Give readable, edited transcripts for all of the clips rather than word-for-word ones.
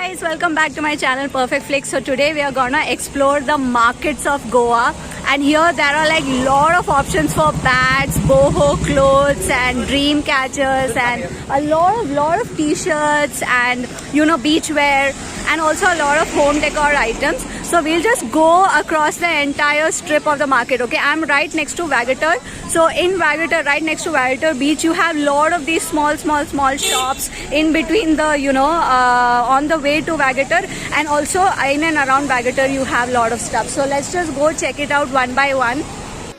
guys, welcome back to my channel Perfect Flicks. So today we are gonna explore the markets of Goa, and here there are like lot of options for bags, boho clothes and dream catchers, and a lot of t-shirts and beach wear, and also a lot of home decor items. So we'll just go across the entire strip of the market. Okay, I'm right next to Vagator. So in Vagator, right next to Vagator beach, you have lot of these small shops in between the on the way to Vagator, and also in and around Vagator you have lot of stuff. So let's just go check it out one by one.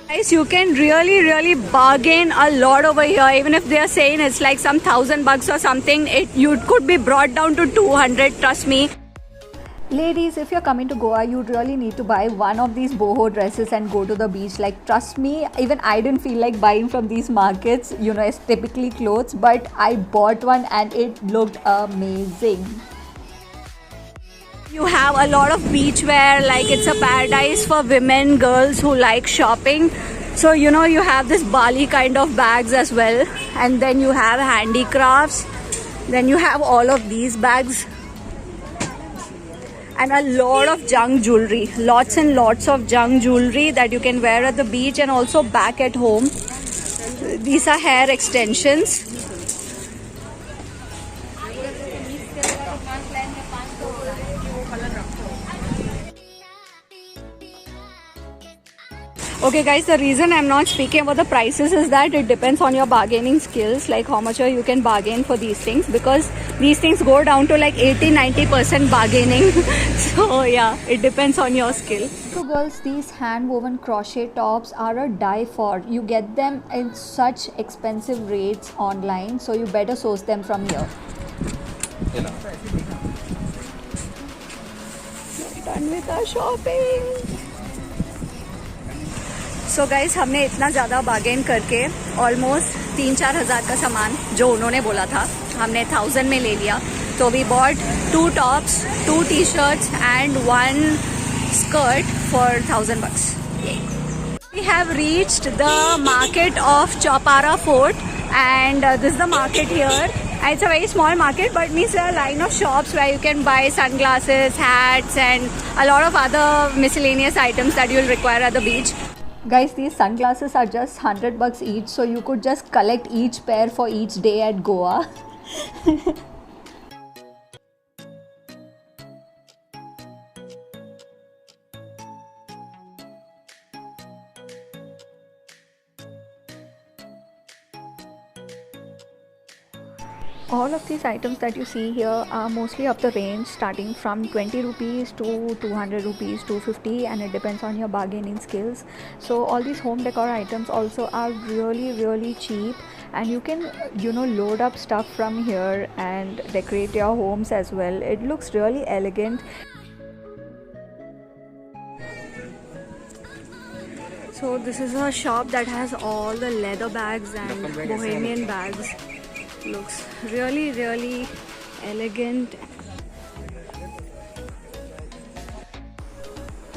Guys, you can really bargain a lot over here. Even if they are saying it's like some $1,000 or something, you could be brought down to 200, trust me. Ladies, if you're coming to Goa, you really need to buy one of these boho dresses and go to the beach. Like, trust me, even I didn't feel like buying from these markets, it's typically clothes, but I bought one and it looked amazing. You have a lot of beach wear, like it's a paradise for women, girls who like shopping. So, you have this Bali kind of bags as well. And then you have handicrafts. Then you have all of these bags. And a lot of junk jewelry, lots and lots of junk jewelry that you can wear at the beach and also back at home. These are hair extensions. Okay guys, the reason I'm not speaking about the prices is that it depends on your bargaining skills, like how much you can bargain for these things, because these things go down to like 80-90% bargaining. So yeah, it depends on your skill. So girls, these hand woven crochet tops are a die for. You get them in such expensive rates online, so you better source them from here. Done with our shopping. So guys, हमने इतना ज़्यादा bargain करके almost 3-4 हज़ार का सामान जो उन्होंने बोला था हमने 1000 में ले लिया. तो we bought 2 tops, 2 T-shirts and 1 skirt for $1000. We have reached the market of Chowpara Fort, and this is the market here. It's a very small market, but means there are a line of shops where you can buy sunglasses, hats and a lot of other miscellaneous items that you'll require at the beach. Guys, these sunglasses are just $100 each, so you could just collect each pair for each day at Goa. All of these items that you see here are mostly of the range starting from 20 rupees to 200 rupees, 250, and it depends on your bargaining skills. So all these home decor items also are really cheap, and you can load up stuff from here and decorate your homes as well. It looks really elegant. So this is a shop that has all the leather bags and bohemian bags. Looks really elegant.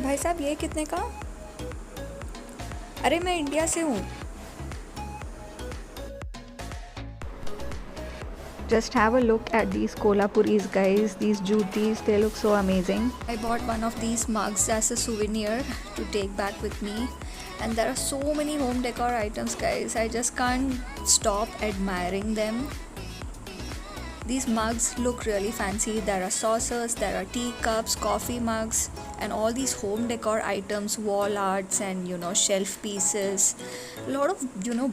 भाई साहब, ये कितने का? अरे मैं India से हूँ. Just have a look at these Kolhapuris, guys. These jutis, they look so amazing. I bought one of these mugs as a souvenir to take back with me. And there are so many home decor items, guys. I just can't stop admiring them. These mugs look really fancy. There are saucers, there are teacups, coffee mugs, and all these home decor items, wall arts and shelf pieces. A lot of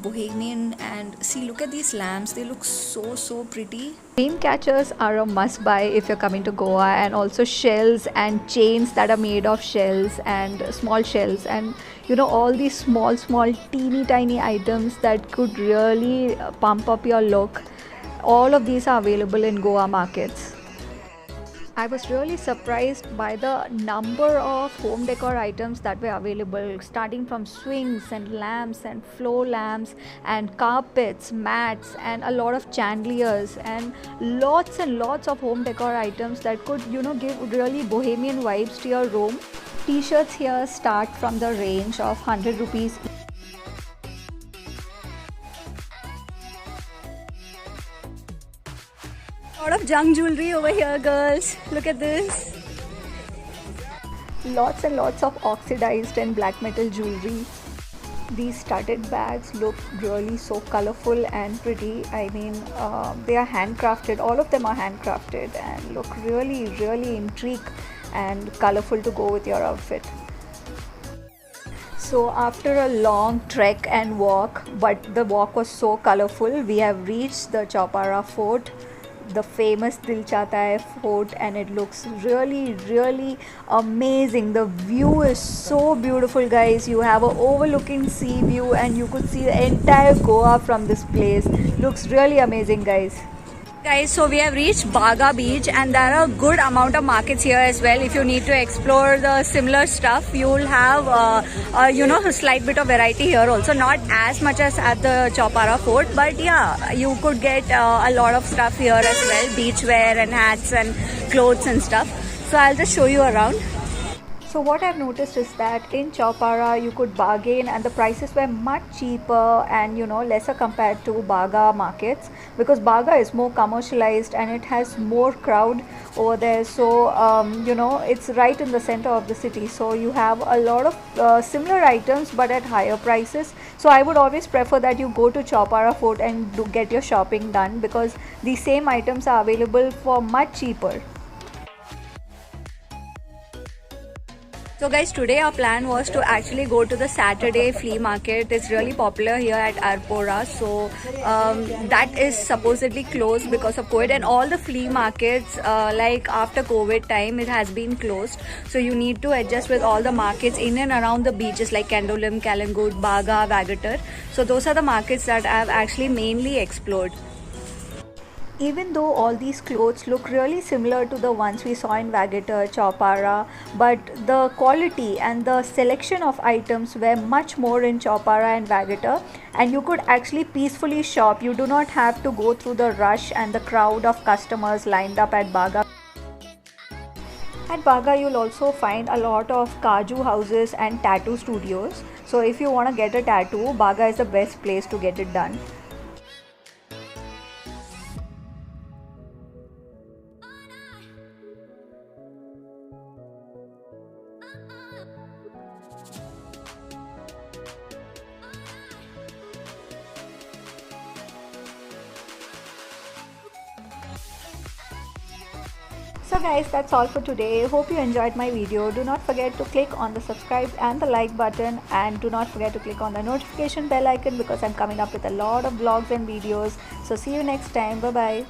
bohemian, and see, look at these lamps. They look so pretty. Dream catchers are a must buy if you're coming to Goa, and also shells and chains that are made of shells and small shells, and all these small teeny tiny items that could really pump up your look. All of these are available in Goa markets. I was really surprised by the number of home decor items that were available, starting from swings and lamps and floor lamps and carpets, mats, and a lot of chandeliers, and lots of home decor items that could give really bohemian vibes to your room. T-shirts here start from the range of 100 rupees. Lot of junk jewelry over here, girls. Look at this. Lots and lots of oxidized and black metal jewelry. These studded bags look really so colorful and pretty. I mean, they are handcrafted. All of them are handcrafted and look really, really intriguing and colorful to go with your outfit. So after a long trek and walk, but the walk was so colorful, we have reached the Chowpara Fort, the famous Dil Chahta Hai fort, and it looks really, really amazing. The view is so beautiful, guys. You have a overlooking sea view and you could see the entire Goa from this place. Looks really amazing, guys. Guys, so we have reached Baga Beach and there are a good amount of markets here as well. If you need to explore the similar stuff, you will have a slight bit of variety here also. Not as much as at the Chowpara Fort, but yeah, you could get a lot of stuff here as well. Beachwear and hats and clothes and stuff. So I'll just show you around. So what I've noticed is that in Chowpara you could bargain and the prices were much cheaper and lesser compared to Baga markets, because Baga is more commercialized and it has more crowd over there. So it's right in the center of the city, so you have a lot of similar items but at higher prices. So I would always prefer that you go to Chowpara Fort and get your shopping done, because the same items are available for much cheaper. So guys, today our plan was to actually go to the Saturday flea market. It's really popular here at Arpora. So that is supposedly closed because of COVID, and all the flea markets like after COVID time, it has been closed. So you need to adjust with all the markets in and around the beaches like Candolim, Kalangut, Baga, Vagator. So those are the markets that I've actually mainly explored. Even though all these clothes look really similar to the ones we saw in Vagator, Chowpara, but the quality and the selection of items were much more in Chowpara and Vagator, and you could actually peacefully shop. You do not have to go through the rush and the crowd of customers lined up at Baga. At Baga, you'll also find a lot of Kaju houses and tattoo studios. So if you want to get a tattoo, Baga is the best place to get it done. So guys, that's all for today. Hope you enjoyed my video. Do not forget to click on the subscribe and the like button, and do not forget to click on the notification bell icon, because I'm coming up with a lot of vlogs and videos. So see you next time. Bye bye.